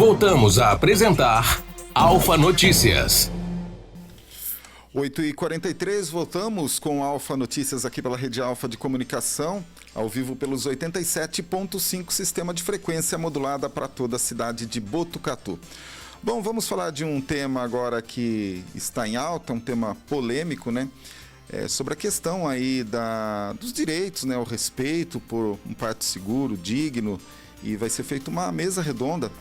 Voltamos a apresentar Alfa Notícias. 8h43, voltamos com Alfa Notícias aqui pela Rede Alfa de Comunicação, ao vivo pelos 87.5, sistema de frequência modulada para toda a cidade de Botucatu. Bom, vamos falar de um tema agora que está em alta, um tema polêmico, né? Sobre a questão aí dos direitos, né? O respeito por um parto seguro, digno, e vai ser feita uma mesa redonda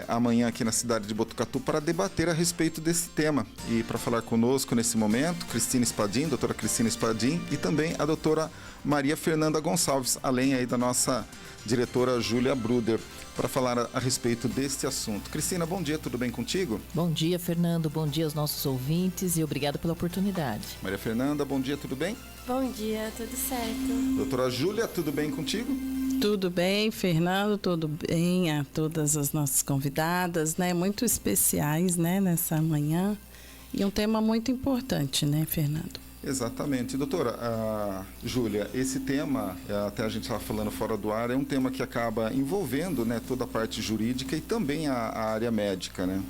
amanhã aqui na cidade de Botucatu para debater a respeito desse tema. E para falar conosco nesse momento, Cristina Spadim, doutora Cristina Spadim, e também a doutora Maria Fernanda Gonçalves, além aí da nossa diretora Júlia Bruder, para falar a respeito deste assunto. Cristina, bom dia, tudo bem contigo? Bom dia, Fernando, bom dia aos nossos ouvintes e obrigado pela oportunidade. Maria Fernanda, bom dia, tudo bem? Bom dia, tudo certo. Doutora Júlia, tudo bem contigo? Tudo bem, Fernando, tudo bem a todas as nossas convidadas, né? Muito especiais, né, nessa manhã. E um tema muito importante, né, Fernando? Exatamente. Doutora Júlia, esse tema, até a gente estava falando fora do ar, é um tema que acaba envolvendo, né, toda a parte jurídica e também a área médica, né?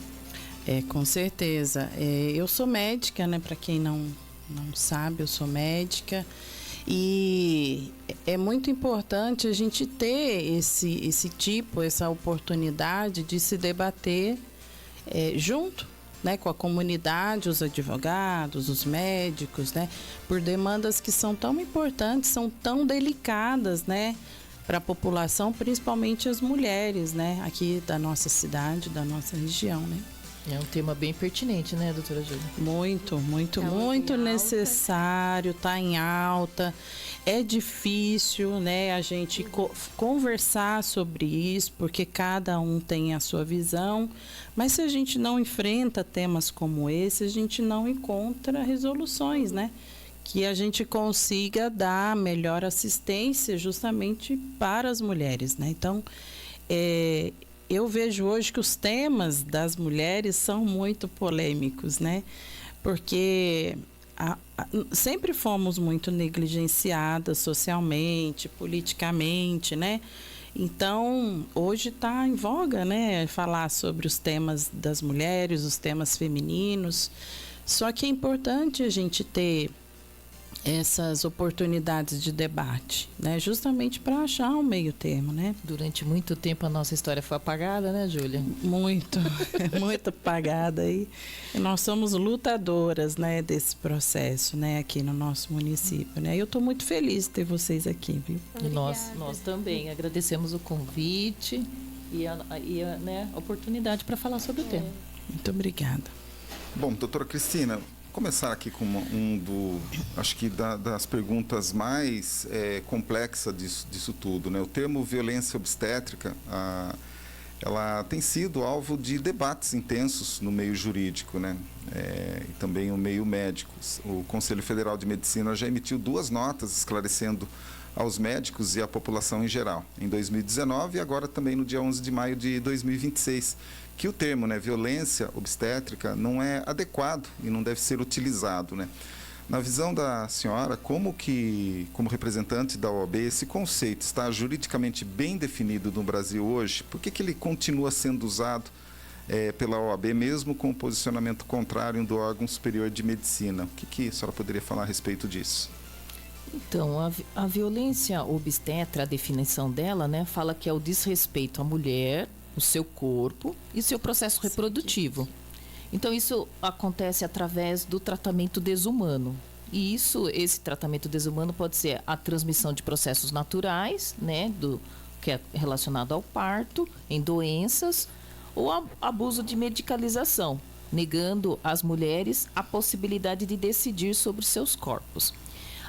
Com certeza. Eu sou médica, né, para quem não sabe, eu sou médica. E é muito importante a gente ter essa oportunidade de se debater junto, né, com a comunidade, os advogados, os médicos, né, por demandas que são tão importantes, são tão delicadas, né, para a população, principalmente as mulheres, né, aqui da nossa cidade, da nossa região, né. É um tema bem pertinente, né, doutora Júlia? Muito necessário, está em alta. É difícil, né, a gente conversar sobre isso, porque cada um tem a sua visão. Mas se a gente não enfrenta temas como esse, a gente não encontra resoluções, né? Que a gente consiga dar melhor assistência justamente para as mulheres, né? Então, eu vejo hoje que os temas das mulheres são muito polêmicos, né? Porque sempre fomos muito negligenciadas socialmente, politicamente, né? Então, hoje está em voga, né? Falar sobre os temas das mulheres, os temas femininos. Só que é importante a gente ter essas oportunidades de debate, né? Justamente para achar um meio termo, né? Durante muito tempo a nossa história foi apagada, né, Júlia? Muito apagada. E nós somos lutadoras, né, desse processo, né, aqui no nosso município, né? Eu estou muito feliz de ter vocês aqui, viu? E nós também agradecemos o convite e a oportunidade para falar sobre o tema. Muito obrigada. Bom, doutora Cristina, começar aqui com acho que das perguntas mais complexas disso tudo, né? O termo violência obstétrica, ela tem sido alvo de debates intensos no meio jurídico, né? E também no meio médico. O Conselho Federal de Medicina já emitiu 2 notas esclarecendo aos médicos e à população em geral, em 2019 e agora também no dia 11 de maio de 2026, que o termo, né, violência obstétrica não é adequado e não deve ser utilizado, né? Na visão da senhora, como representante da OAB, esse conceito está juridicamente bem definido no Brasil hoje? Por que ele continua sendo usado pela OAB, mesmo com o posicionamento contrário do órgão superior de medicina? O que a senhora poderia falar a respeito disso? Então, a violência obstétrica, a definição dela, né, fala que é o desrespeito à mulher, o seu corpo e seu processo reprodutivo. Então, isso acontece através do tratamento desumano. E esse tratamento desumano pode ser a transmissão de processos naturais, né, que é relacionado ao parto, em doenças, ou abuso de medicalização, negando às mulheres a possibilidade de decidir sobre seus corpos.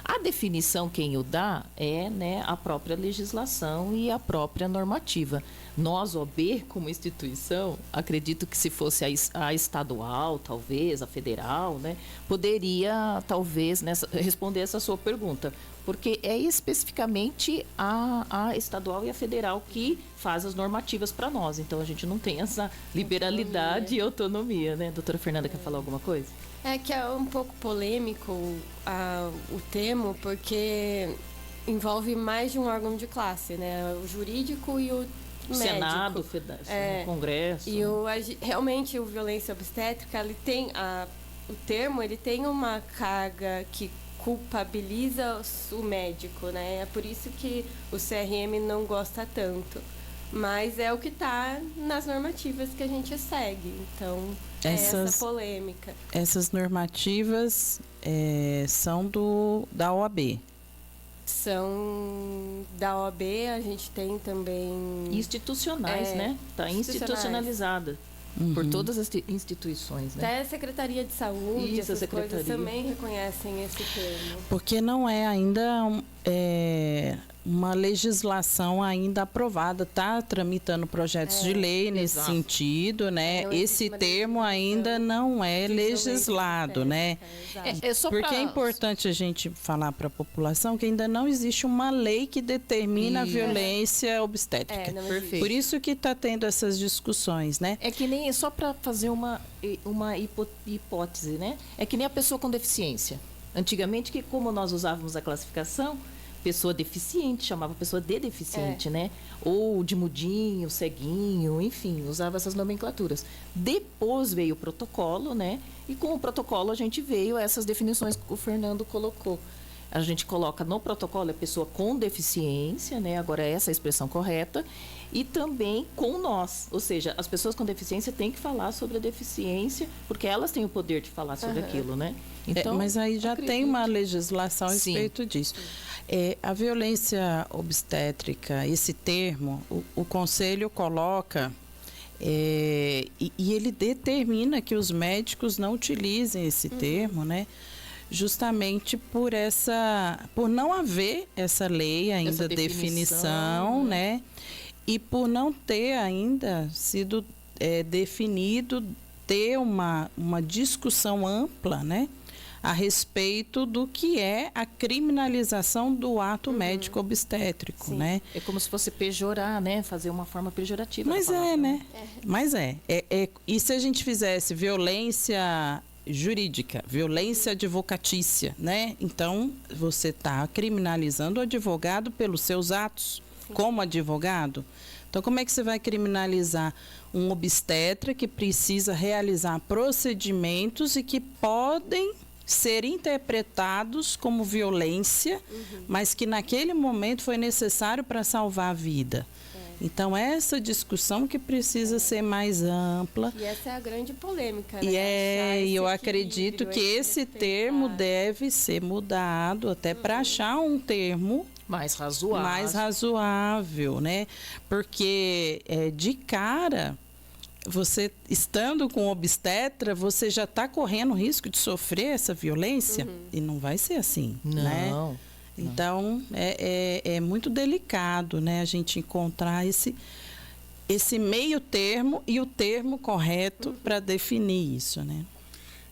A definição quem o dá é, né, a própria legislação e a própria normativa. Nós, OAB, como instituição, acredito que se fosse a estadual, talvez, a federal, né, poderia, talvez, responder essa sua pergunta. Porque é especificamente a estadual e a federal que faz as normativas para nós. Então, a gente não tem essa liberalidade e autonomia, né? Doutora Fernanda, quer falar alguma coisa? É que é um pouco polêmico o termo, porque envolve mais de um órgão de classe, né? O jurídico e Senado, Congresso. E realmente o violência obstétrica, ele tem o termo, ele tem uma carga que culpabiliza o médico, né? É por isso que o CRM não gosta tanto. Mas é o que está nas normativas que a gente segue. Então, essa polêmica. Essas normativas são da OAB. São da OAB, a gente tem também... Institucionais, né? Está institucionalizada por todas as instituições, né? Até a Secretaria de Saúde, Isso, essas coisas também reconhecem esse termo. Porque não é ainda uma legislação ainda aprovada, está tramitando projetos de lei nesse sentido, né? Esse termo ainda não é legislado, né? Porque é importante a gente falar para a população que ainda não existe uma lei que determina a violência obstétrica. Perfeito. Por isso que está tendo essas discussões, né? É que nem, só para fazer uma hipótese, né? É que nem a pessoa com deficiência. Antigamente, que como nós usávamos a classificação, pessoa deficiente, chamava pessoa de deficiente, né? Ou de mudinho, ceguinho, enfim, usava essas nomenclaturas. Depois veio o protocolo, né? E com o protocolo a gente veio a essas definições que o Fernando colocou. A gente coloca no protocolo a pessoa com deficiência, né? Agora essa é a expressão correta. E também com nós. Ou seja, as pessoas com deficiência têm que falar sobre a deficiência, porque elas têm o poder de falar sobre aquilo, né? Então, mas aí já tem uma legislação a respeito disso. A violência obstétrica, esse termo, o Conselho coloca e ele determina que os médicos não utilizem esse termo, né? Justamente por não haver essa lei ainda, essa definição, né? E por não ter ainda sido definido, ter uma discussão ampla, né? A respeito do que é a criminalização do ato médico obstétrico, né? É como se fosse pejorar, né? Fazer uma forma pejorativa. Mas né? Mas e se a gente fizesse violência jurídica, violência advocatícia, né? Então, você está criminalizando o advogado pelos seus atos como advogado. Então, como é que você vai criminalizar um obstetra que precisa realizar procedimentos e que podem ser interpretados como violência, mas que naquele momento foi necessário para salvar a vida? Então, essa discussão que precisa ser mais ampla. E essa é a grande polêmica, né? E eu acredito que esse termo deve ser mudado até para achar um termo mais razoável, né? Porque de cara, você estando com obstetra, você já está correndo risco de sofrer essa violência e não vai ser assim, né? Então, é muito delicado, né, a gente encontrar esse meio termo e o termo correto para definir isso, né?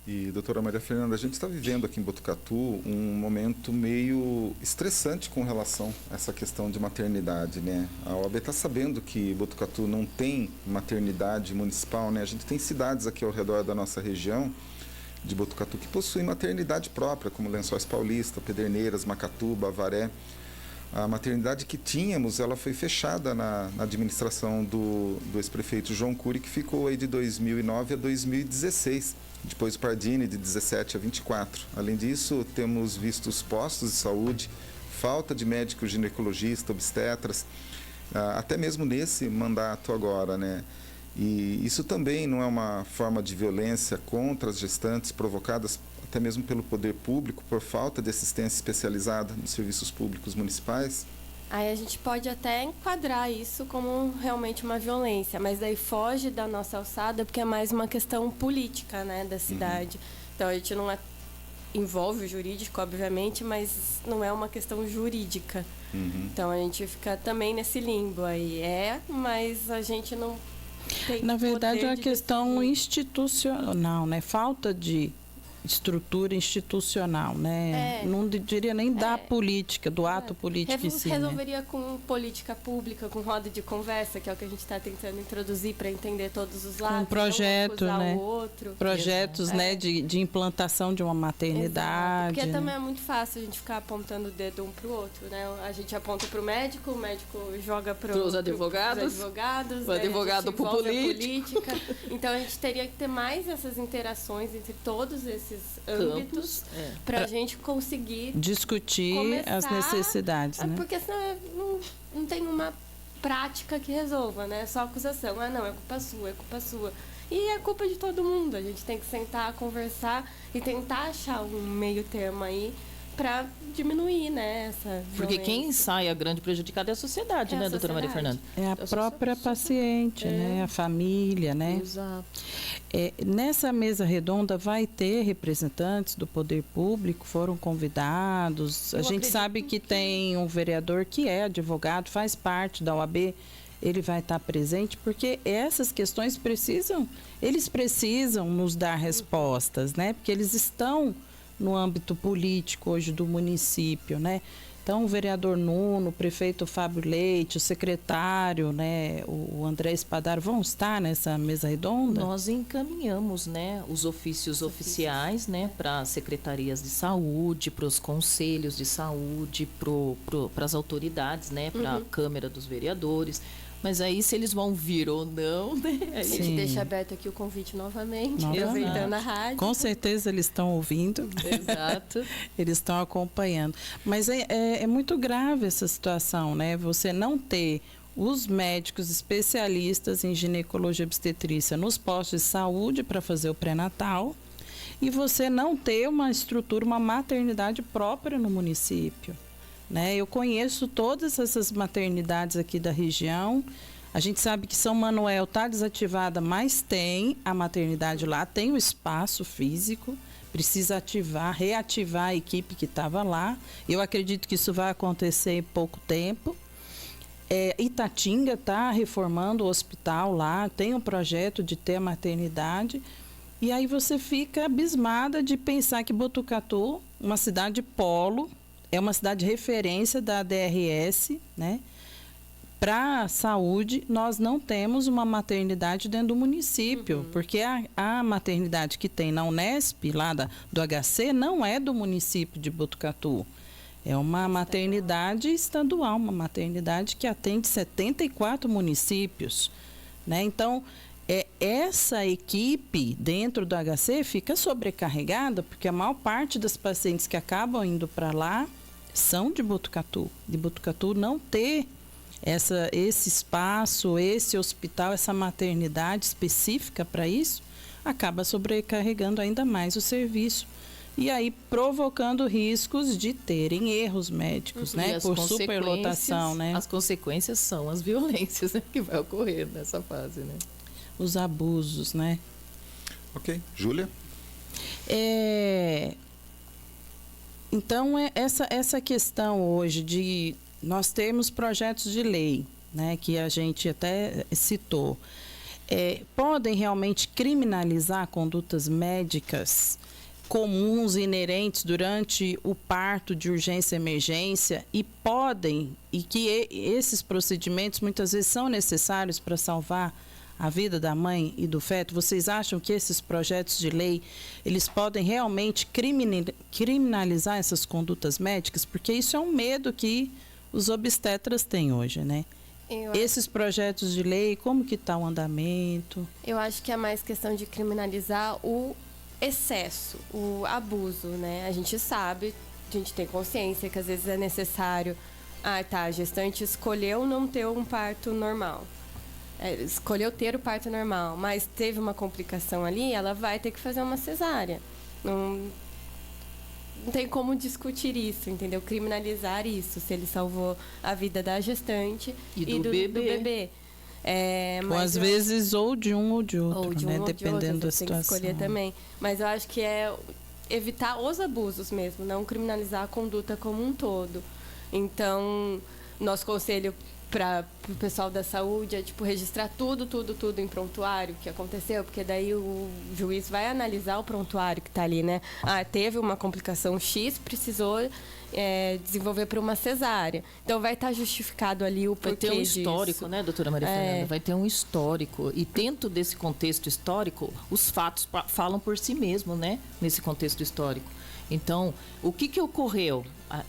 E, doutora Maria Fernanda, a gente está vivendo aqui em Botucatu um momento meio estressante com relação a essa questão de maternidade, né? A OAB está sabendo que Botucatu não tem maternidade municipal, né? A gente tem cidades aqui ao redor da nossa região de Botucatu que possuem maternidade própria, como Lençóis Paulista, Pederneiras, Macatuba, Avaré. A maternidade que tínhamos, ela foi fechada na administração do ex-prefeito João Cury, que ficou aí de 2009 a 2016, depois o Pardini de 17 a 24. Além disso, temos visto os postos de saúde, falta de médico ginecologista, obstetras, até mesmo nesse mandato agora, né? E isso também não é uma forma de violência contra as gestantes provocadas até mesmo pelo poder público por falta de assistência especializada nos serviços públicos municipais? Aí a gente pode até enquadrar isso como realmente uma violência, mas daí foge da nossa alçada porque é mais uma questão política, né, da cidade. Então a gente não envolve o jurídico, obviamente, mas não é uma questão jurídica. Então a gente fica também nesse limbo aí. Mas a gente não tem. Na verdade, é uma questão decidir. institucional, né? Falta de estrutura institucional, né? Não diria nem da política, do ato político em si, né? Resolveria com política pública, com roda de conversa, que é o que a gente está tentando introduzir para entender todos os lados. Um projeto, não acusar né? o outro. Projetos, né, de implantação de uma maternidade. Exato. Porque né? também é muito fácil a gente ficar apontando o dedo um para o outro, né? A gente aponta para o médico joga para os advogados, o advogado para o político. Então a gente teria que ter mais essas interações entre todos esses âmbitos para a gente conseguir discutir as necessidades, né? Porque senão não tem uma prática que resolva, né? Só acusação. Não, é culpa sua, é culpa sua. E é culpa de todo mundo. A gente tem que sentar, conversar e tentar achar um meio termo aí para diminuir, né, essa Porque violência. quem sai a grande prejudicada é a sociedade, né, doutora Maria Fernanda? É a própria paciente, né? A família, né? Exato. Nessa mesa redonda vai ter representantes do poder público, foram convidados. A gente sabe que tem um vereador que é advogado, faz parte da OAB, ele vai estar presente, porque essas questões eles precisam nos dar respostas, né? Porque eles estão no âmbito político hoje do município, né? Então, o vereador Nuno, o prefeito Fábio Leite, o secretário, né, o André Espadaro, vão estar nessa mesa redonda? Nós encaminhamos, né, os ofícios oficiais, né, para as secretarias de saúde, para os conselhos de saúde, para as autoridades, né, para a Câmara dos Vereadores. Mas aí, se eles vão vir ou não, né? A gente deixa aberto aqui o convite novamente, Novamente. aproveitando a rádio. Com certeza eles estão ouvindo. Exato. Eles estão acompanhando. Mas é muito grave essa situação, né? Você não ter os médicos especialistas em ginecologia e obstetrícia nos postos de saúde para fazer o pré-natal e você não ter uma estrutura, uma maternidade própria no município. Né? Eu conheço todas essas maternidades aqui da região. A gente sabe que São Manuel está desativada, mas tem a maternidade lá, tem o espaço físico, precisa reativar a equipe que estava lá. Eu acredito que isso vai acontecer em pouco tempo. Itatinga está reformando o hospital lá, tem um projeto de ter a maternidade. E aí você fica abismada de pensar que Botucatu, uma cidade polo, é uma cidade de referência da DRS, né? Para a saúde, nós não temos uma maternidade dentro do município, porque a maternidade que tem na Unesp, lá do HC, não é do município de Botucatu. É uma maternidade estadual, uma maternidade que atende 74 municípios, né? Então, essa equipe dentro do HC fica sobrecarregada, porque a maior parte das pacientes que acabam indo para lá são de Botucatu. De Botucatu não ter esse espaço, esse hospital, essa maternidade específica para isso, acaba sobrecarregando ainda mais o serviço. E aí provocando riscos de terem erros médicos, né? Por superlotação, né? As consequências são as violências, né, que vai ocorrer nessa fase, né? Os abusos, né? Ok. Júlia? Então, essa questão hoje de nós termos projetos de lei, né, que a gente até citou, podem realmente criminalizar condutas médicas comuns e inerentes durante o parto de urgência e emergência e que esses procedimentos muitas vezes são necessários para salvar a vida da mãe e do feto. Vocês acham que esses projetos de lei, eles podem realmente criminalizar essas condutas médicas? Porque isso é um medo que os obstetras têm hoje, né? Esses projetos de lei, como que está o andamento? Eu acho que é mais questão de criminalizar o excesso, o abuso, né? A gente sabe, a gente tem consciência que às vezes é necessário... a gestante escolheu não ter um parto normal. Escolheu ter o parto normal, mas teve uma complicação ali, ela vai ter que fazer uma cesárea. Não tem como discutir isso, entendeu? Criminalizar isso, se ele salvou a vida da gestante e do bebê. Ou às vezes ou de um ou de outro, né? Dependendo da situação. Tem que escolher também. Mas eu acho que é evitar os abusos mesmo, não criminalizar a conduta como um todo. Então, nosso conselho para pro pessoal da saúde é, tipo, registrar tudo em prontuário que aconteceu, porque daí o juiz vai analisar o prontuário que tá ali, né? Ah, teve uma complicação X, precisou desenvolver para uma cesárea. Então, vai estar justificado ali o porquê Vai ter um histórico, disso. né, doutora Maria Fernanda? Vai ter um histórico. E dentro desse contexto histórico, os fatos falam por si mesmos, né? Nesse contexto histórico. Então, o que ocorreu?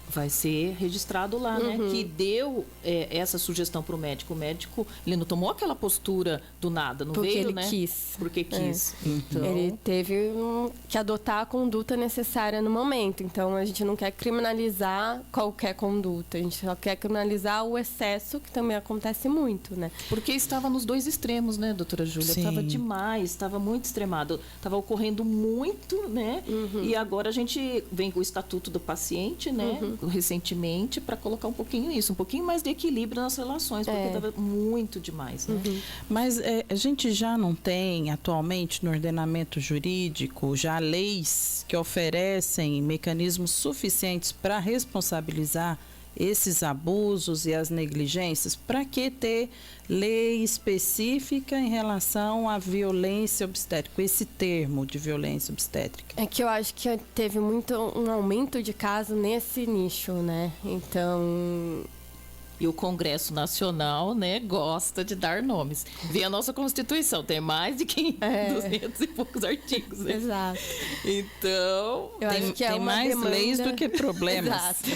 Vai ser registrado lá, né? Que deu essa sugestão para o médico. O médico, ele não tomou aquela postura do nada, não porque veio, ele né? quis. Porque quis. Então, Ele teve que adotar a conduta necessária no momento. Então, a gente não quer criminalizar qualquer conduta. A gente só quer criminalizar o excesso, que também acontece muito, né? porque estava nos dois extremos, né, doutora Júlia? Sim. Estava demais, estava muito extremado. Estava ocorrendo muito, né? E agora a gente vem com o Estatuto do Paciente, né? Recentemente, para colocar um pouquinho isso, um pouquinho mais de equilíbrio nas relações, porque estava muito demais, né? Mas a gente já não tem atualmente no ordenamento jurídico já leis que oferecem mecanismos suficientes para responsabilizar esses abusos e as negligências? Para que ter lei específica em relação à violência obstétrica, esse termo de violência obstétrica? É que eu acho que teve muito um aumento de casos nesse nicho, né? Então, E o Congresso Nacional, né, gosta de dar nomes. Vê a nossa Constituição, tem mais de 200 e poucos artigos, né? exato. Então, Eu acho que é tem uma mais demanda... leis do que problemas. Exato.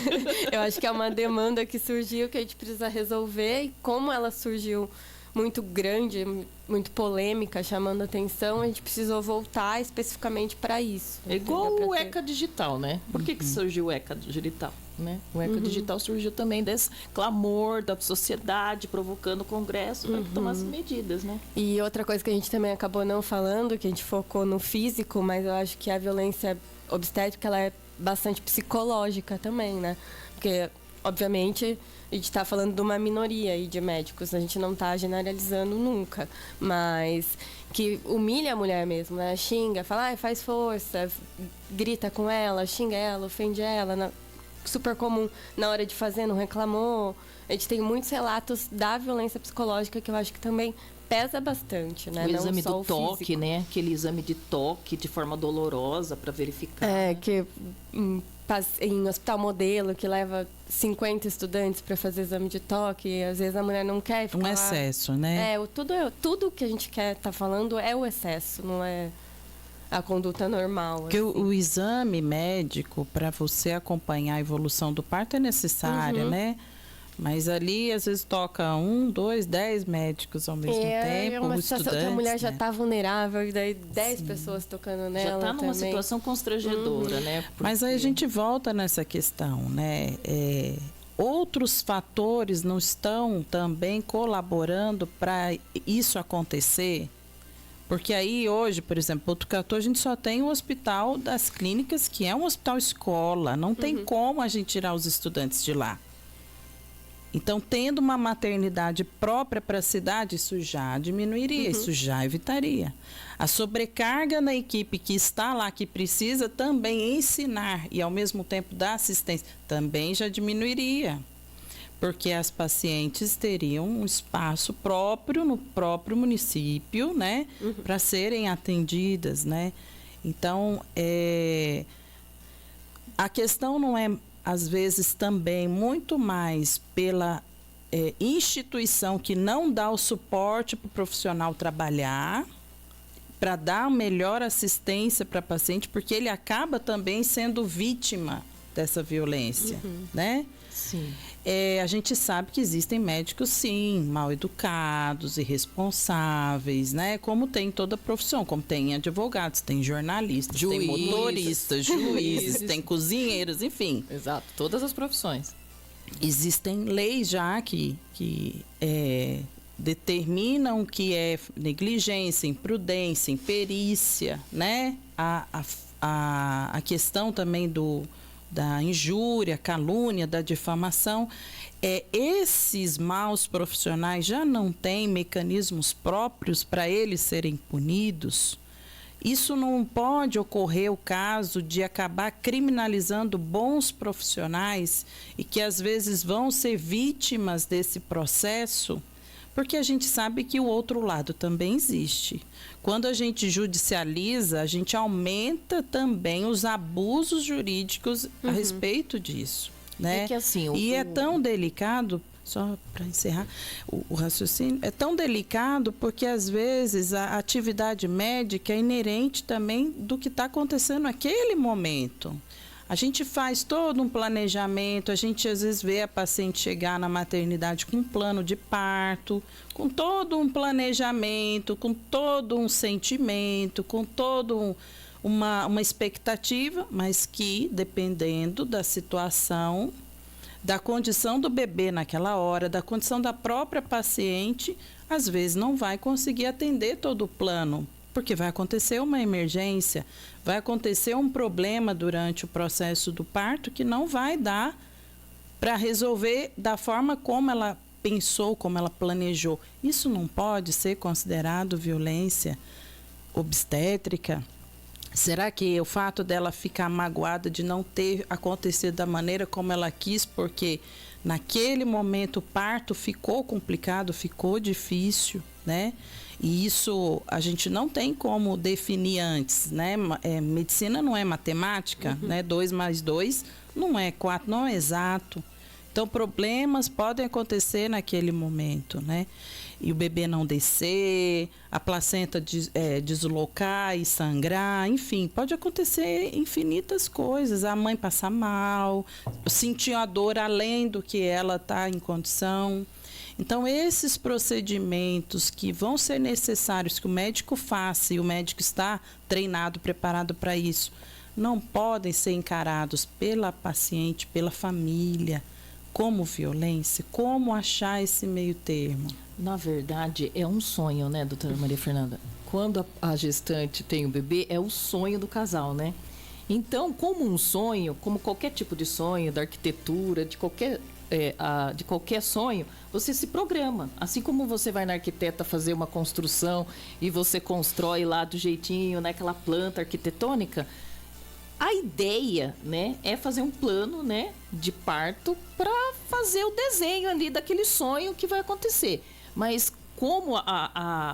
Eu acho que é uma demanda que surgiu, que a gente precisa resolver. E como ela surgiu muito grande, muito polêmica, chamando atenção, a gente precisou voltar especificamente para isso. é igual entendeu? o Pra ter- ECA Digital, né? Por que surgiu o ECA Digital? Né? O ECA Digital surgiu também desse clamor da sociedade, provocando o Congresso para que tomasse medidas, né? E outra coisa que a gente também acabou não falando, que a gente focou no físico, mas eu acho que a violência obstétrica ela é bastante psicológica também, né? Porque, obviamente, a gente está falando de uma minoria aí de médicos, a gente não está generalizando nunca, mas que humilha a mulher mesmo, né? Xinga, fala, ai, faz força, grita com ela, xinga ela, ofende ela, super comum na hora de fazer, não reclamou. A gente tem muitos relatos da violência psicológica que eu acho que também pesa bastante, né? O Não exame só do o toque, físico. né? Aquele exame de toque de forma dolorosa para verificar. Que em hospital modelo, que leva 50 estudantes para fazer exame de toque, e às vezes a mulher não quer ficar Um lá. excesso, né? Tudo que a gente quer estar falando é o excesso, não é a conduta normal. Porque assim. o exame médico, para você acompanhar a evolução do parto, é necessário, né? Mas ali, às vezes, toca 1, 2, 10 médicos ao mesmo tempo, É uma situação que a estudantes, mulher já né? está vulnerável, e daí 10 pessoas tocando nela Já está numa também. situação constrangedora, né? Mas aí a Porque- gente volta nessa questão, né? Outros fatores não estão também colaborando para isso acontecer? Porque aí hoje, por exemplo, Botucatu, a gente só tem o Hospital das Clínicas, que é um hospital escola. Não tem como a gente tirar os estudantes de lá. Então, tendo uma maternidade própria para a cidade, isso já diminuiria, isso já evitaria. A sobrecarga na equipe que está lá, que precisa também ensinar e, ao mesmo tempo, dar assistência, também já diminuiria. Porque as pacientes teriam um espaço próprio no próprio município, né? Para serem atendidas, né? Então, a questão não é, às vezes, também muito mais pela instituição que não dá o suporte para o profissional trabalhar, para dar melhor assistência para a paciente, porque ele acaba também sendo vítima dessa violência, né? Sim. A gente sabe que existem médicos, sim, mal educados, irresponsáveis, né? Como tem em toda profissão, como tem advogados, tem jornalistas, tem Juízes. motoristas, juízes, tem cozinheiros, enfim. Exato, todas as profissões. Existem leis já que determinam o que é negligência, imprudência, imperícia, né? A questão também da injúria, calúnia, da difamação. Esses maus profissionais já não têm mecanismos próprios para eles serem punidos. Isso não pode ocorrer o caso de acabar criminalizando bons profissionais e que às vezes vão ser vítimas desse processo Porque a gente sabe que o outro lado também existe. Quando a gente judicializa, a gente aumenta também os abusos jurídicos a respeito disso, né? É que assim, é tão delicado, só para encerrar o raciocínio, é tão delicado porque às vezes a atividade médica é inerente também do que está acontecendo naquele momento. A gente faz todo um planejamento, a gente às vezes vê a paciente chegar na maternidade com um plano de parto, com todo um planejamento, com todo um sentimento, com todo uma expectativa, mas que, dependendo da situação, da condição do bebê naquela hora, da condição da própria paciente, às vezes não vai conseguir atender todo o plano. Porque vai acontecer uma emergência, vai acontecer um problema durante o processo do parto que não vai dar para resolver da forma como ela pensou, como ela planejou. Isso não pode ser considerado violência obstétrica? Será que o fato dela ficar magoada de não ter acontecido da maneira como ela quis, porque naquele momento o parto ficou complicado, ficou difícil, né? E isso a gente não tem como definir antes, né? Medicina não é matemática, né? 2 mais 2 não é 4, não é exato. Então, problemas podem acontecer naquele momento, né? E o bebê não descer, a placenta deslocar e sangrar, enfim, pode acontecer infinitas coisas. A mãe passar mal, sentir a dor além do que ela está em condição. Então, esses procedimentos que vão ser necessários que o médico faça, e o médico está treinado, preparado para isso, não podem ser encarados pela paciente, pela família, como violência. Como achar esse meio termo? Na verdade, é um sonho, né, doutora Maria Fernanda? Quando a gestante tem o bebê, é o sonho do casal, né? Então, como um sonho, como qualquer tipo de sonho, da arquitetura, de qualquer sonho, você se programa. Assim como você vai na arquiteta fazer uma construção e você constrói lá do jeitinho, naquela planta arquitetônica, a ideia, né, é fazer um plano, né, de parto para fazer o desenho ali daquele sonho que vai acontecer. Mas como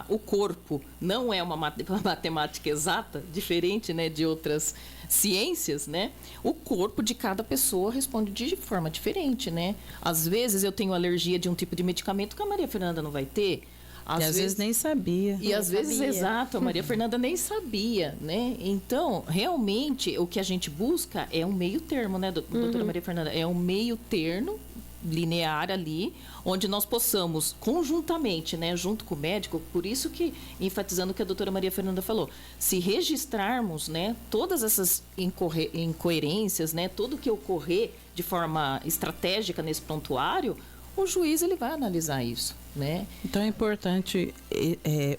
o corpo não é uma matemática exata, diferente, né, de outras ciências, né, o corpo de cada pessoa responde de forma diferente, né? Às vezes eu tenho alergia de um tipo de medicamento que a Maria Fernanda não vai ter. Às vezes nem sabia. E às vezes, exato, a Maria Fernanda nem sabia, né? Então, realmente, o que a gente busca é um meio termo, né, doutora Maria Fernanda? É um meio termo linear ali, onde nós possamos conjuntamente, né, junto com o médico, por isso que, enfatizando o que a doutora Maria Fernanda falou, se registrarmos, né, todas essas incoerências, né, tudo que ocorrer de forma estratégica nesse prontuário, o juiz ele vai analisar isso, né? Então é importante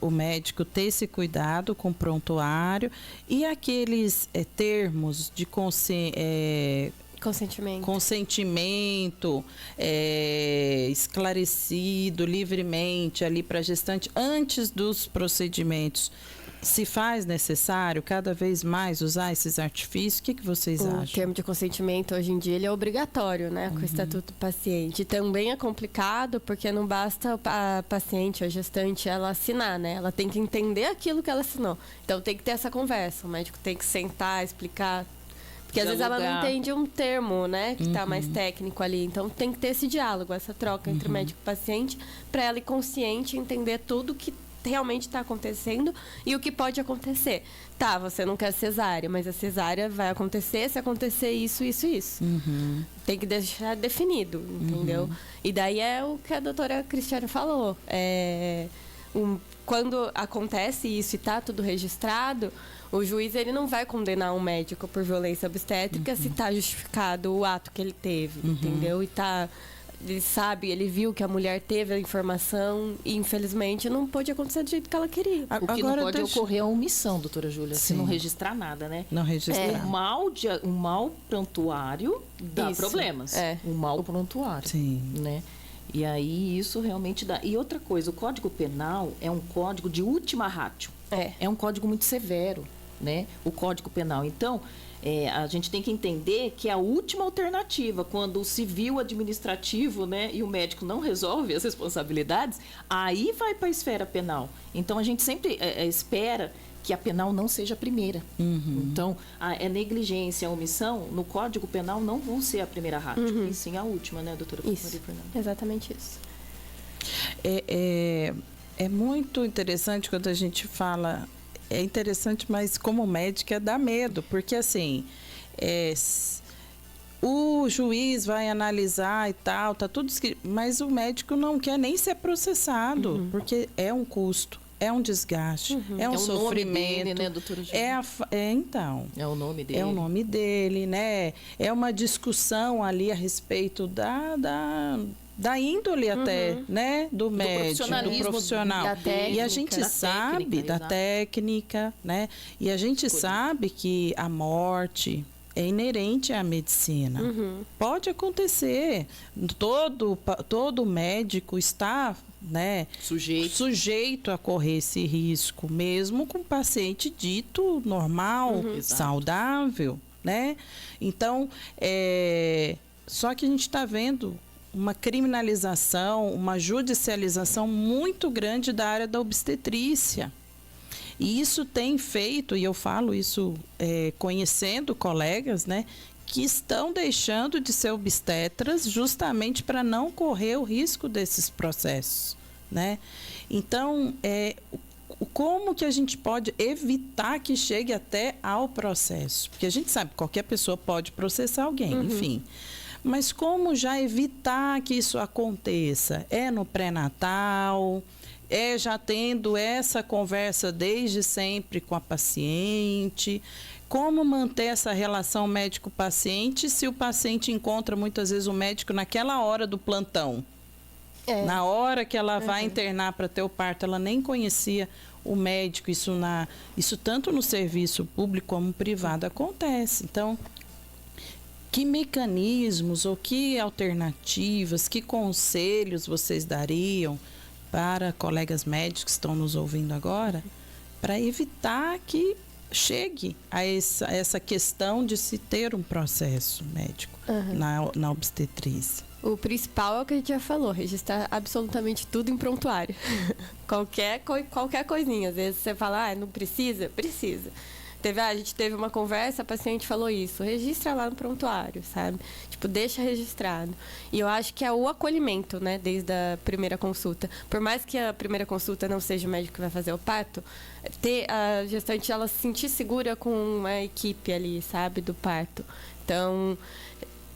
o médico ter esse cuidado com o prontuário e aqueles termos de consentimento esclarecido livremente ali para a gestante antes dos procedimentos. Se faz necessário cada vez mais usar esses artifícios, o que vocês acham? O termo de consentimento hoje em dia ele é obrigatório, né, com o Estatuto do Paciente. Também é complicado porque não basta a paciente, a gestante, ela assinar, né? Ela tem que entender aquilo que ela assinou. Então tem que ter essa conversa, o médico tem que sentar, explicar. Porque às vezes ela não entende um termo, né, que está mais técnico ali. Então tem que ter esse diálogo, essa troca entre médico e paciente, para ela ir consciente, entender tudo que realmente está acontecendo e o que pode acontecer. Tá, você não quer cesárea, mas a cesárea vai acontecer se acontecer isso, isso, isso. Tem que deixar definido, entendeu? E daí é o que a doutora Cristiane falou. Quando acontece isso e está tudo registrado, o juiz ele não vai condenar um médico por violência obstétrica se está justificado o ato que ele teve, entendeu? E ele sabe, ele viu que a mulher teve a informação e, infelizmente, não pôde acontecer do jeito que ela queria. O que não pode ocorrer é a omissão, doutora Júlia, se não registrar nada, né? Não registrar. Um mau prontuário dá problemas. Um mau prontuário. Sim. Né? E aí isso realmente dá. E outra coisa, o Código Penal é um código de última ratio. É um código muito severo. né, o Código Penal. Então, a gente tem que entender que é a última alternativa, quando o civil administrativo, né, e o médico não resolve as responsabilidades, aí vai para a esfera penal. Então, a gente sempre espera que a penal não seja a primeira. Então, a negligência, a omissão, no Código Penal não vão ser a primeira ratio, e sim a última, né, doutora Maria Fernanda? Exatamente isso. É muito interessante quando a gente fala... É interessante, mas como médica dá medo, porque assim, o juiz vai analisar e tal, tá tudo escrito, mas o médico não quer nem ser processado, porque é um custo, é um desgaste, é um sofrimento. Nome dele, né, doutora Gilda? Então. É o nome dele. É o nome dele, né? É uma discussão ali a respeito da índole até, né? Do médico, do profissional. Da técnica, e a gente sabe da técnica, né? E a gente sabe que a morte é inerente à medicina. Pode acontecer. Todo médico está, né, sujeito a correr esse risco, mesmo com paciente dito normal, saudável, né? Então, só que a gente está vendo uma criminalização, uma judicialização muito grande da área da obstetrícia. E isso tem feito, e eu falo isso conhecendo colegas, né, que estão deixando de ser obstetras justamente para não correr o risco desses processos, né? Então, como que a gente pode evitar que chegue até ao processo? Porque a gente sabe que qualquer pessoa pode processar alguém, enfim. Mas como já evitar que isso aconteça? É no pré-natal, já tendo essa conversa desde sempre com a paciente. Como manter essa relação médico-paciente se o paciente encontra muitas vezes o médico naquela hora do plantão? Na hora que ela vai internar para ter o parto, ela nem conhecia o médico. Isso tanto no serviço público como privado acontece. Então, que mecanismos ou que alternativas, que conselhos vocês dariam para colegas médicos que estão nos ouvindo agora, para evitar que chegue a essa questão de se ter um processo médico na obstetrícia? O principal é o que a gente já falou, registrar absolutamente tudo em prontuário. qualquer coisinha. Às vezes você fala, não precisa? Precisa. A gente teve uma conversa, a paciente falou isso, registra lá no prontuário, sabe? Tipo, deixa registrado. E eu acho que é o acolhimento, né, desde a primeira consulta. Por mais que a primeira consulta não seja o médico que vai fazer o parto, ter a gestante, ela se sentir segura com uma equipe ali, sabe, do parto. Então,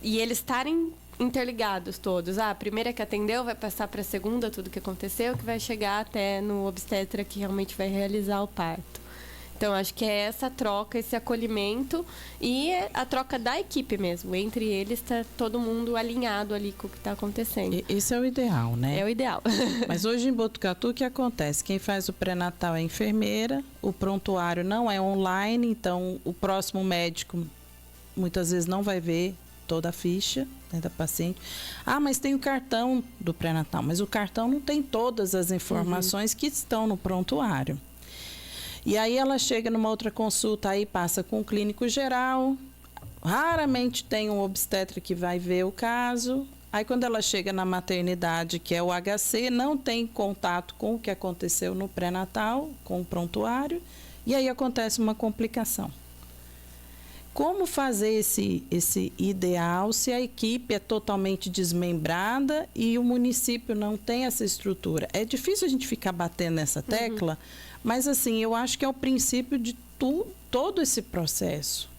e eles estarem interligados todos. A primeira que atendeu vai passar para a segunda tudo que aconteceu, que vai chegar até no obstetra que realmente vai realizar o parto. Então, acho que é essa troca, esse acolhimento e a troca da equipe mesmo. Entre eles, está todo mundo alinhado ali com o que está acontecendo. Esse é o ideal, né? É o ideal. Mas hoje em Botucatu, o que acontece? Quem faz o pré-natal é a enfermeira, o prontuário não é online, então o próximo médico muitas vezes não vai ver toda a ficha, né, da paciente. Mas tem o cartão do pré-natal, mas o cartão não tem todas as informações que estão no prontuário. E aí ela chega numa outra consulta, aí passa com o clínico geral, raramente tem um obstetra que vai ver o caso. Aí quando ela chega na maternidade, que é o HC, não tem contato com o que aconteceu no pré-natal, com o prontuário, e aí acontece uma complicação. Como fazer esse ideal se a equipe é totalmente desmembrada e o município não tem essa estrutura? É difícil a gente ficar batendo nessa tecla, mas assim, eu acho que é o princípio de todo esse processo.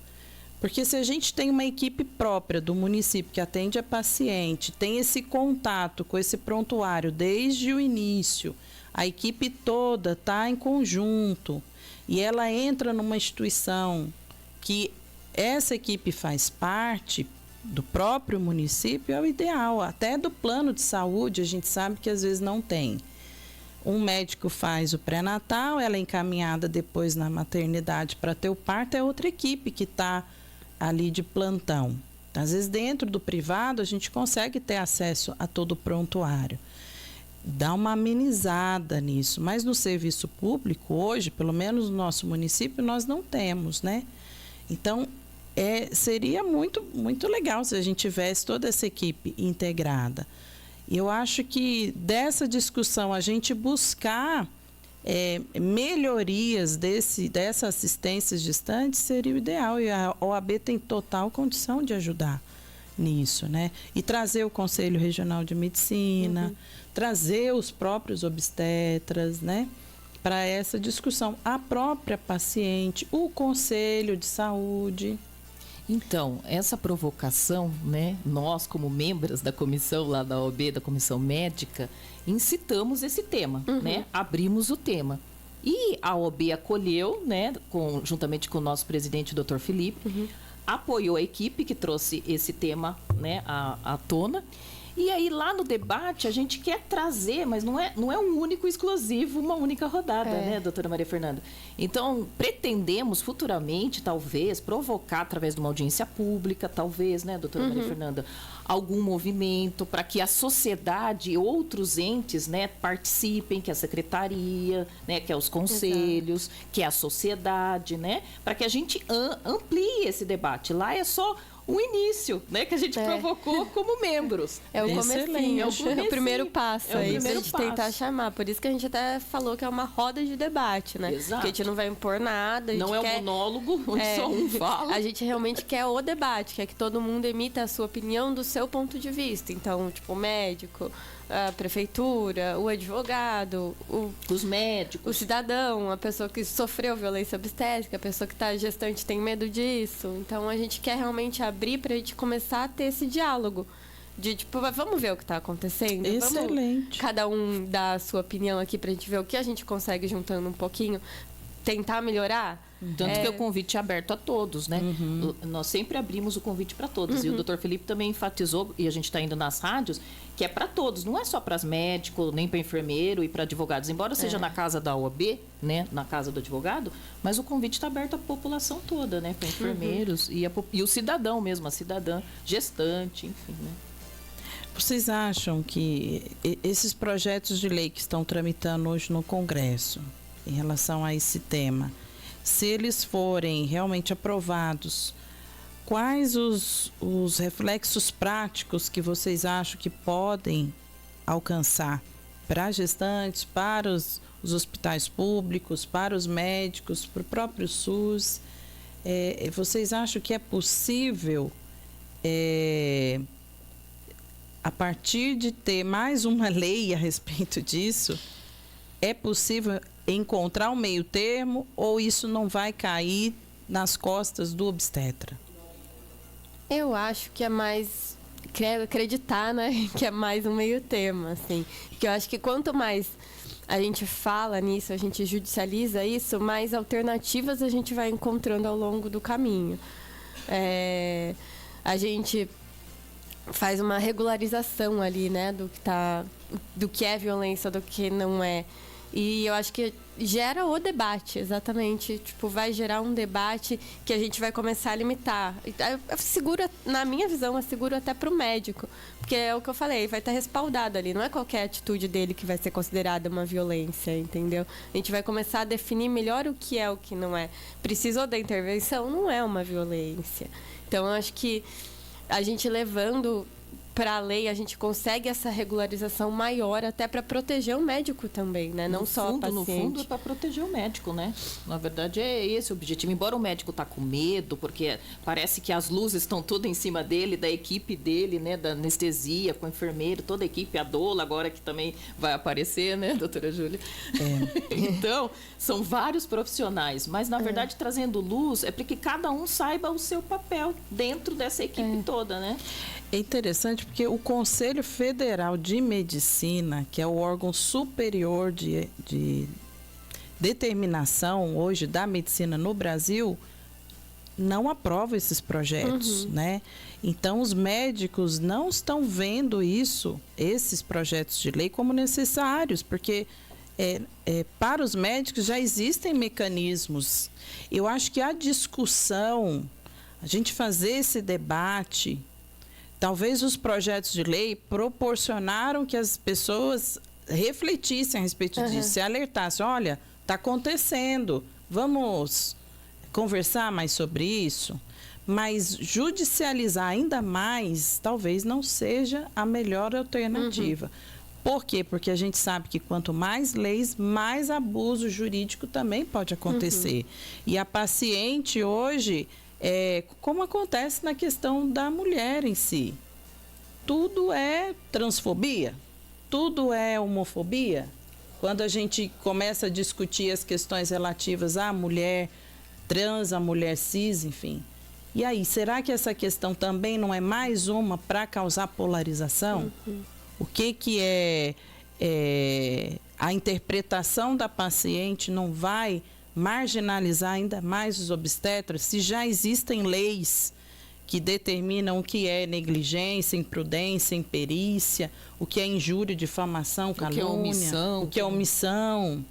Porque se a gente tem uma equipe própria do município que atende a paciente, tem esse contato com esse prontuário desde o início, a equipe toda está em conjunto e ela entra numa instituição que essa equipe faz parte do próprio município, é o ideal. Até do plano de saúde, a gente sabe que às vezes não tem. Um médico faz o pré-natal, ela é encaminhada depois na maternidade para ter o parto, é outra equipe que está ali de plantão. Às vezes dentro do privado a gente consegue ter acesso a todo o prontuário. dar uma amenizada nisso. Mas no serviço público, hoje, pelo menos no nosso município, nós não temos, né? Então, seria muito, muito legal se a gente tivesse toda essa equipe integrada. E eu acho que dessa discussão, a gente buscar melhorias dessa assistência gestante seria o ideal. E a OAB tem total condição de ajudar nisso, né? E trazer o Conselho Regional de Medicina, trazer os próprios obstetras, né? Para essa discussão. A própria paciente, o Conselho de Saúde. Então, essa provocação, né? Nós, como membros da comissão lá da OAB, da comissão médica, incitamos esse tema, né? Abrimos o tema. E a OAB acolheu, né? Juntamente com o nosso presidente, o Dr. Felipe, apoiou a equipe que trouxe esse tema, né, à tona. E aí, lá no debate, a gente quer trazer, mas não é um único exclusivo, uma única rodada, né, doutora Maria Fernanda? Então, pretendemos futuramente, talvez, provocar através de uma audiência pública, talvez, né, doutora Maria Fernanda, algum movimento para que a sociedade e outros entes, né, participem, que é a secretaria, né, que é os conselhos, que é a sociedade, né, para que a gente amplie esse debate. Lá é só o início, né, que a gente provocou como membros. É o comecinho, é o primeiro passo, é o aí primeiro a gente passo. tentar chamar. Por isso que a gente até falou que é uma roda de debate, né? Exato. Que a gente não vai impor nada. Não é um monólogo, onde só um fala. A gente realmente quer o debate, quer que todo mundo emita a sua opinião do seu ponto de vista. Então, tipo, o médico, a prefeitura, o advogado, os médicos, o cidadão, a pessoa que sofreu violência obstétrica, a pessoa que está gestante tem medo disso. Então, a gente quer realmente abrir para a gente começar a ter esse diálogo. De, tipo, vamos ver o que está acontecendo? Excelente. Vamos cada um dar a sua opinião aqui para a gente ver o que a gente consegue juntando um pouquinho, tentar melhorar? Tanto que o convite é aberto a todos, né? Nós sempre abrimos o convite para todos. E o Dr. Felipe também enfatizou, e a gente está indo nas rádios, que é para todos. Não é só para médicos, nem para enfermeiro e para advogados. Embora seja na casa da OAB, né? Na casa do advogado, mas o convite está aberto à população toda, né? Para enfermeiros e o cidadão mesmo, a cidadã, gestante, enfim, né? Vocês acham que esses projetos de lei que estão tramitando hoje no Congresso, em relação a esse tema, se eles forem realmente aprovados, quais os reflexos práticos que vocês acham que podem alcançar para gestantes, para os hospitais públicos, para os médicos, para o próprio SUS? Vocês acham que é possível, a partir de ter mais uma lei a respeito disso, é possível encontrar um meio termo ou isso não vai cair nas costas do obstetra? Eu acho que é mais acreditar, né, que é mais um meio termo, assim. Que eu acho que quanto mais a gente fala nisso, a gente judicializa isso, mais alternativas a gente vai encontrando ao longo do caminho. A gente faz uma regularização ali, né, do que é violência, do que não é. E eu acho que gera o debate, exatamente. Tipo, vai gerar um debate que a gente vai começar a limitar. Eu seguro, na minha visão, eu seguro até para o médico. Porque é o que eu falei, vai estar respaldado ali. Não é qualquer atitude dele que vai ser considerada uma violência, entendeu? A gente vai começar a definir melhor o que é, o que não é. Precisou da intervenção? Não é uma violência. Então, eu acho que a gente levando para a lei, a gente consegue essa regularização maior até para proteger o médico também, né? Não só o paciente. No fundo, é para proteger o médico, né? Na verdade, é esse o objetivo. Embora o médico tá com medo, porque parece que as luzes estão tudo em cima dele, da equipe dele, né? Da anestesia, com o enfermeiro, toda a equipe, a doula agora que também vai aparecer, né, doutora Júlia? Então, são vários profissionais, mas na verdade, trazendo luz é para que cada um saiba o seu papel dentro dessa equipe toda, né? É interessante porque o Conselho Federal de Medicina, que é o órgão superior de determinação hoje da medicina no Brasil, não aprova esses projetos, né? Então, os médicos não estão vendo esses projetos de lei como necessários, porque para os médicos já existem mecanismos. Eu acho que a discussão, a gente fazer esse debate, talvez os projetos de lei proporcionaram que as pessoas refletissem a respeito disso, se alertassem, olha, está acontecendo, vamos conversar mais sobre isso. Mas judicializar ainda mais talvez não seja a melhor alternativa. Por quê? Porque a gente sabe que quanto mais leis, mais abuso jurídico também pode acontecer. E a paciente hoje, como acontece na questão da mulher em si, tudo é transfobia, tudo é homofobia. Quando a gente começa a discutir as questões relativas à mulher trans, à mulher cis, enfim. E aí, será que essa questão também não é mais uma para causar polarização? O que é a interpretação da paciente não vai marginalizar ainda mais os obstetras, se já existem leis que determinam o que é negligência, imprudência, imperícia, o que é injúria, difamação, calúnia, o que é omissão,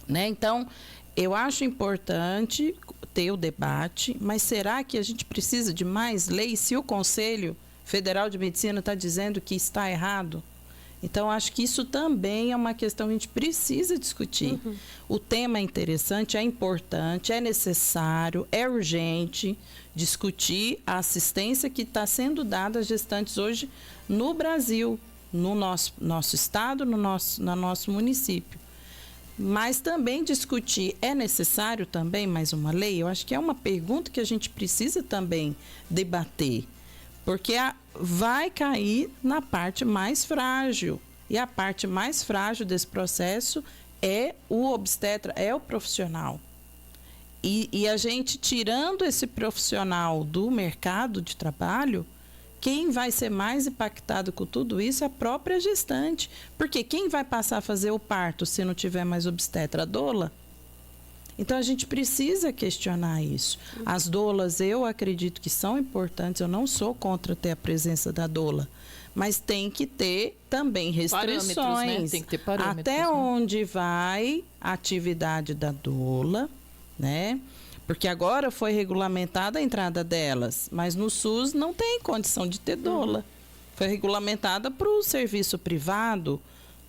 né? Então, eu acho importante ter o debate, mas será que a gente precisa de mais leis se o Conselho Federal de Medicina está dizendo que está errado? Então, acho que isso também é uma questão que a gente precisa discutir. O tema é interessante, é importante, é necessário, é urgente discutir a assistência que está sendo dada às gestantes hoje no Brasil, no nosso estado, no nosso município. Mas também discutir, é necessário também mais uma lei? Eu acho que é uma pergunta que a gente precisa também debater. Porque vai cair na parte mais frágil. E a parte mais frágil desse processo é o obstetra, é o profissional. E a gente, tirando esse profissional do mercado de trabalho, quem vai ser mais impactado com tudo isso é a própria gestante. Porque quem vai passar a fazer o parto se não tiver mais obstetra? A doula? Então, a gente precisa questionar isso. As doulas, eu acredito que são importantes, eu não sou contra ter a presença da doula, mas tem que ter também restrições. Parâmetros, né? Tem que ter parâmetros. Até onde vai a atividade da doula, né? Porque agora foi regulamentada a entrada delas, mas no SUS não tem condição de ter doula. Foi regulamentada para o serviço privado,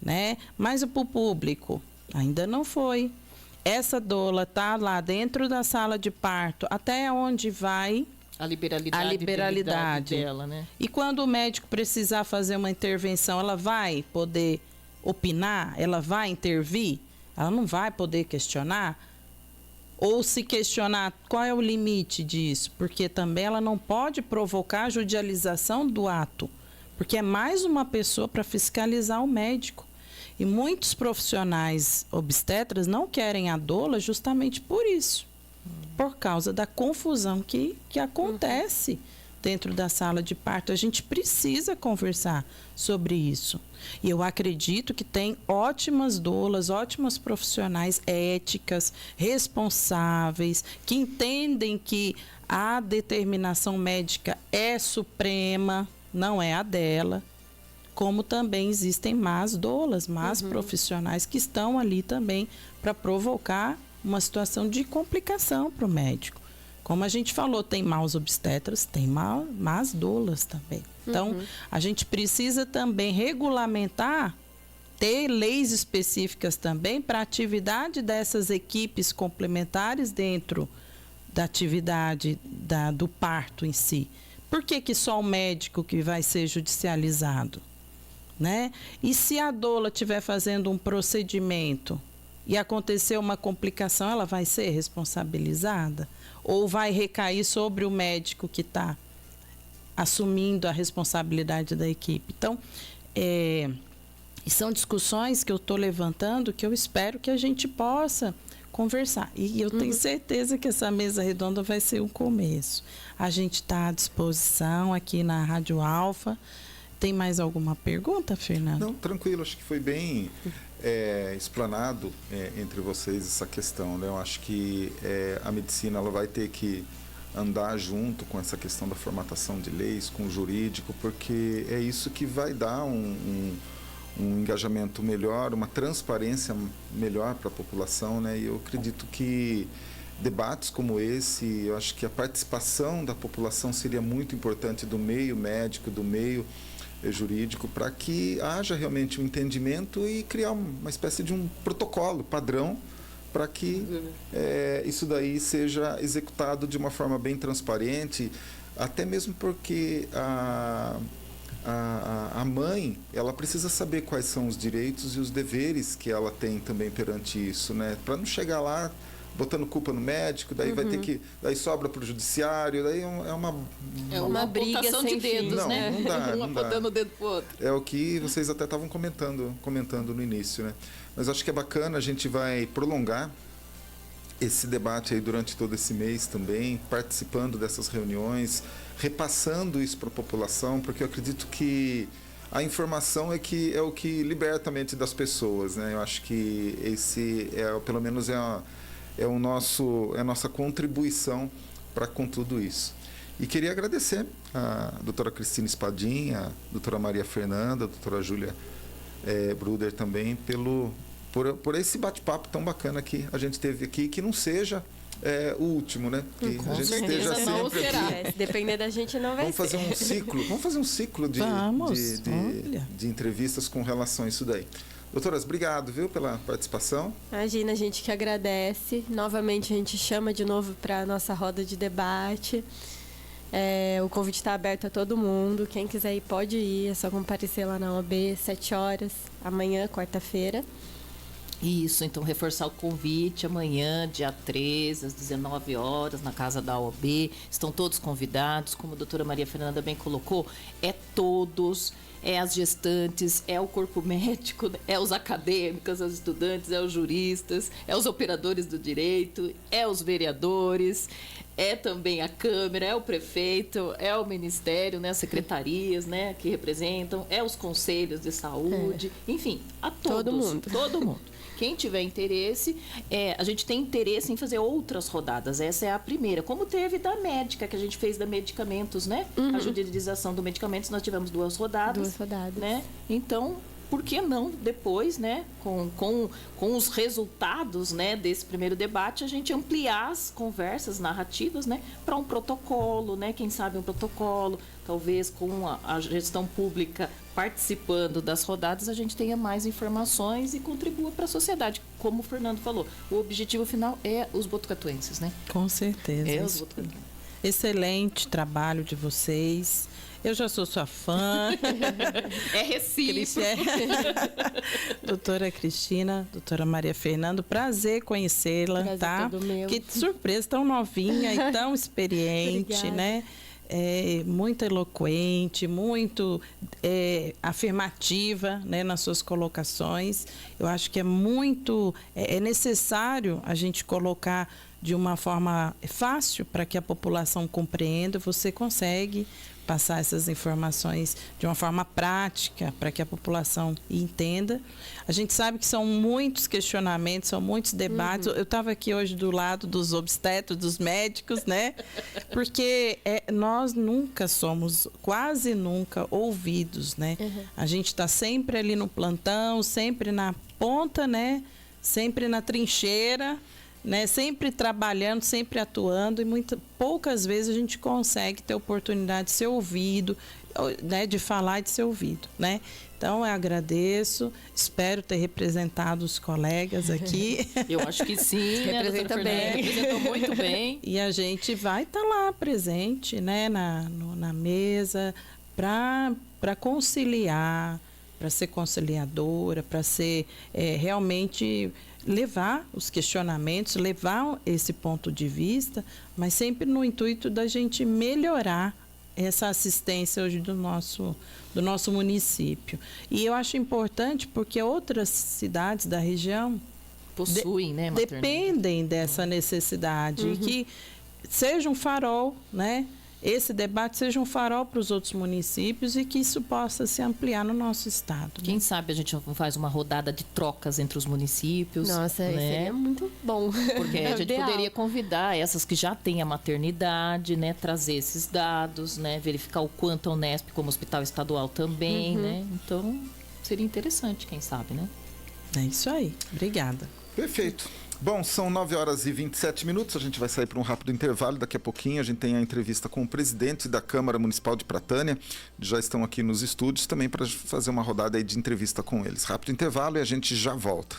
né? Mas para o público ainda não foi. Essa doula está lá dentro da sala de parto, até onde vai a liberalidade dela, né? E quando o médico precisar fazer uma intervenção, ela vai poder opinar? Ela vai intervir? Ela não vai poder questionar? Ou se questionar, qual é o limite disso? Porque também ela não pode provocar a judicialização do ato, porque é mais uma pessoa para fiscalizar o médico. E muitos profissionais obstetras não querem a doula justamente por isso, por causa da confusão que acontece dentro da sala de parto. A gente precisa conversar sobre isso. E eu acredito que tem ótimas doulas, ótimas profissionais éticas, responsáveis, que entendem que a determinação médica é suprema, não é a dela. Como também existem más doulas, más profissionais que estão ali também para provocar uma situação de complicação para o médico. Como a gente falou, tem maus obstetras, tem más doulas também. Então, a gente precisa também regulamentar, ter leis específicas também para a atividade dessas equipes complementares dentro da atividade do parto em si. Por que só o médico que vai ser judicializado? Né? E se a doula estiver fazendo um procedimento e acontecer uma complicação, ela vai ser responsabilizada? Ou vai recair sobre o médico que está assumindo a responsabilidade da equipe? Então, são discussões que eu estou levantando que eu espero que a gente possa conversar. E eu tenho certeza que essa mesa redonda vai ser um começo. A gente está à disposição aqui na Rádio Alfa. Tem mais alguma pergunta, Fernando? Não, tranquilo. Acho que foi bem explanado entre vocês essa questão, né? Eu acho que a medicina ela vai ter que andar junto com essa questão da formatação de leis, com o jurídico, porque é isso que vai dar um engajamento melhor, uma transparência melhor para a população, né? E eu acredito que debates como esse, eu acho que a participação da população seria muito importante, do meio médico, do meio jurídico, para que haja realmente um entendimento e criar uma espécie de um protocolo padrão para que isso daí seja executado de uma forma bem transparente, até mesmo porque a mãe, ela precisa saber quais são os direitos e os deveres que ela tem também perante isso, né? Para não chegar lá botando culpa no médico, daí vai ter que, daí sobra para o judiciário, daí é uma briga apontação sem de dedos, fim. né? Não dá, Um não dá. apontando o dedo pro outro. É o que vocês até estavam comentando no início, né? Mas acho que é bacana, a gente vai prolongar esse debate aí durante todo esse mês também, participando dessas reuniões, repassando isso para a população, porque eu acredito que a informação é o que liberta a mente das pessoas, né? Eu acho que esse pelo menos é a nossa contribuição para com tudo isso. E queria agradecer a doutora Cristina Spadim, a doutora Maria Fernanda, a doutora Júlia Bruder também, por esse bate-papo tão bacana que a gente teve aqui, que não seja o último, né? Que Com a gente certeza esteja não sempre será. aqui. Se depender da gente, não vai Vamos fazer um ciclo de entrevistas com relação a isso daí. Doutoras, obrigado, viu, pela participação. Imagina, a gente que agradece. Novamente a gente chama de novo para a nossa roda de debate. O convite está aberto a todo mundo. Quem quiser ir pode ir. É só comparecer lá na OAB, 7 horas, amanhã, quarta-feira. Isso, então reforçar o convite amanhã, dia 13, às 19 horas, na casa da OAB. Estão todos convidados, como a doutora Maria Fernanda bem colocou, todos, as gestantes, o corpo médico, os acadêmicos, os estudantes, os juristas, os operadores do direito, os vereadores, também a Câmara, o prefeito, o Ministério, né, as secretarias, né, que representam, os conselhos de saúde, enfim, a todos, todo mundo. Quem tiver interesse, a gente tem interesse em fazer outras rodadas. Essa é a primeira. Como teve da médica, que a gente fez da medicamentos, né? A judicialização do medicamentos, nós tivemos 2 rodadas. 2 rodadas. Né? Então, por que não depois, né? Com os resultados, né, desse primeiro debate, a gente ampliar as conversas narrativas, né? Para um protocolo, né? Quem sabe um protocolo, talvez com a gestão pública participando das rodadas, a gente tenha mais informações e contribua para a sociedade. Como o Fernando falou, o objetivo final é os botucatuenses, né? Com certeza. Os botucatuenses. Excelente trabalho de vocês. Eu já sou sua fã. É recíproco. Doutora Cristina, doutora Maria Fernanda, prazer conhecê-la, Prazer tá? todo meu. Que surpresa, tão novinha e tão experiente, Obrigada. né? Muito eloquente, muito afirmativa, né, nas suas colocações. Eu acho que é necessário a gente colocar de uma forma fácil para que a população compreenda. Você consegue passar essas informações de uma forma prática para que a população entenda. A gente sabe que são muitos questionamentos, são muitos debates. Eu estava aqui hoje do lado dos obstetras, dos médicos, né? Porque nós nunca somos, quase nunca, ouvidos, né? A gente está sempre ali no plantão, sempre na ponta, né? Sempre na trincheira, né? Sempre trabalhando, sempre atuando, e poucas vezes a gente consegue ter oportunidade de ser ouvido, né? De falar e de ser ouvido, né? Então, eu agradeço, espero ter representado os colegas aqui. Eu acho que sim, Representa bem. Representou muito bem. E a gente vai estar lá presente, né? Na mesa, para conciliar, para ser conciliadora, para ser realmente levar os questionamentos, levar esse ponto de vista, mas sempre no intuito da gente melhorar essa assistência hoje do nosso município. E eu acho importante porque outras cidades da região Possuem, né, maternidade. dependem dessa necessidade e que seja um farol, né? Esse debate seja um farol para os outros municípios e que isso possa se ampliar no nosso estado. Quem sabe a gente faz uma rodada de trocas entre os municípios. Nossa, né? seria muito bom. Porque a gente Ideal. poderia convidar essas que já têm a maternidade, né? Trazer esses dados, né? Verificar o quanto a Unesp como hospital estadual também, né? Então, seria interessante, quem sabe, né? É isso aí. Obrigada. Perfeito. Bom, são 9h27, a gente vai sair para um rápido intervalo, daqui a pouquinho a gente tem a entrevista com o presidente da Câmara Municipal de Pratânia, já estão aqui nos estúdios também para fazer uma rodada aí de entrevista com eles. Rápido intervalo e a gente já volta.